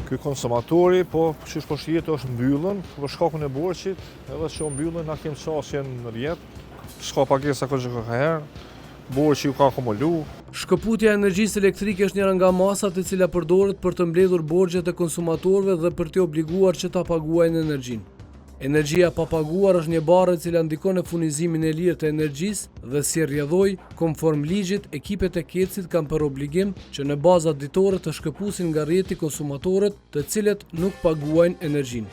Ky konsumatori, qysh po shihet është mbyllën për shkakun e borxhit, edhe që mbyllën na kemi çështjen në rjet, s'ka pagesa herë, borxhi u ka akumulu. Shkëputja e energjisë elektrike është njëra nga masat e cila përdoret për të mbledhur borxhet e konsumatorëve dhe për t'i obliguar që ta paguajnë energjinë. Energjia pa paguar është një barë e cila ndikon në furnizimin e lirë të energjisë dhe si rrjedhoi, konform ligjit, ekipet e KEC-it kanë për obligim që në bazat ditore të shkëpusin nga rrjeti konsumatorët të cilët nuk paguajnë energjinë.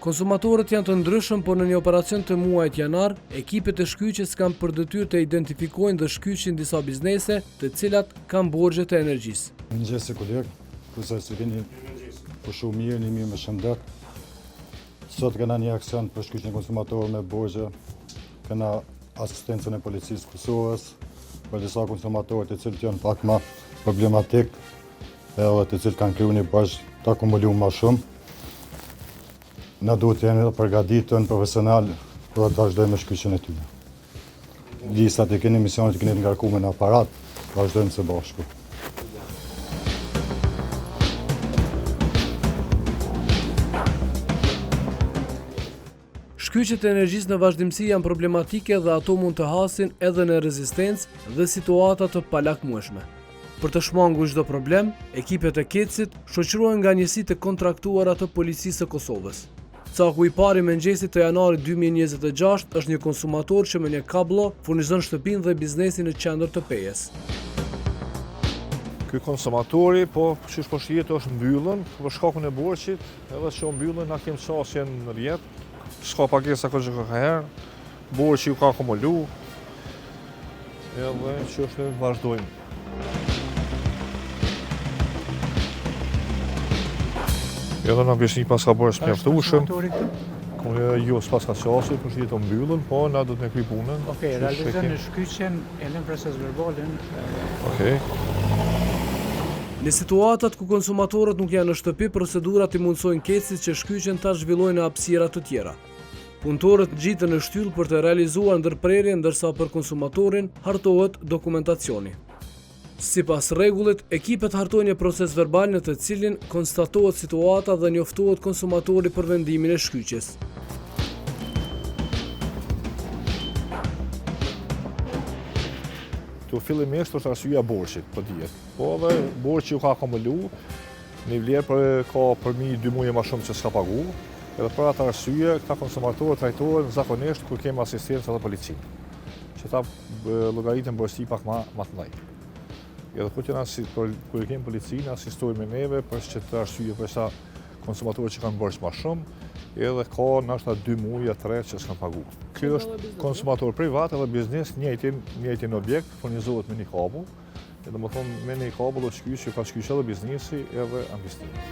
Konsumatorët janë të ndryshëm, por në një operacion të muajit janar, ekipet e shkyqjes kanë për detyrë të identifikojnë dhe shkyqin disa biznese të cilat kanë borxhet e energjisë. Mëngjes kolegë, kusaj se keni po shumë mirë, një mirë me shëndet. Sot kena një aksion për shkyqjen e konsumatorëve me borxhe, kena asistencën e policisë Kosovës, për disa konsumatorë të cilët janë pak më problematik, edhe të cilët kanë kryer një borxh të akumuluar më shumë. Na duhet të jeni përgatitur profesional për të vazhdojmë me shkyqjen e tyre. Listat e keni, misionet e keni të ngarkuar në aparat, vazhdojmë së bashku. Shkyqjet e energjisë në vazhdimsi janë problematike dhe ato mund të hasin edhe në rezistencë dhe situata të palakmueshme. Për të shmangur çdo problem, ekipet e KEC-it shoqërohen nga njësitë e kontraktuara të Policisë së Kosovës. Caku i pari mëngjesit të janarit 2026 është një konsumator që me një kablo furnizon shtëpinë dhe biznesin në qendër të Pejes. Ky konsumatori, qysh po shihet është mbyllën për shkakun e borxhit, edhe që mbyllën na kemi çështjen në rjet, s'ka pagesa herë, borxhi u ka akumulu, edhe që është vazhdojmë. Edhe na bjesni pas ka borës mjaftueshëm. Jo, s'pas ka qasur, për shihet të mbyllën, po na do të ne kry punën. Okej, realizojmë shkyqjen e lëm proces verbalin. Okej. Në situatat ku konsumatorët nuk janë në shtëpi, procedurat i mundsojnë KEC-it që shkyqjen ta zhvillojnë në hapësira të tjera. Punëtorët gjiten në shtyllë për të realizuar ndërprerjen, ndërsa për konsumatorin hartohet dokumentacioni. Sipas rregullit, ekipet hartojnë një proces verbal në të cilin konstatohet situata dhe njoftohet konsumatori për vendimin e shkyqjes. Fillimisht është arsyeja borxhit, po dihet. Po edhe borxhi u ka akumulu, në vlerë ka përmi 2 muaj më shumë që s'ka pagu, edhe për atë arsye këta konsumatorë trajtohen zakonisht kur kemi asistencë edhe policinë, që ta llogaritën borxhi pak më të mëdha. Edhe kur kemi policinë, asistojmë neve për çdo arsye për sa konsumatorë që kanë borxh më shumë, edhe ka ndoshta 2 muaj, 3 që s'kan pagu. Ky është konsumator privat edhe biznes, njëjtin objekt, furnizohet me një kabull, edhe më thonë me një kabull o shkyqje, ka shkyqje edhe biznesi edhe investimi.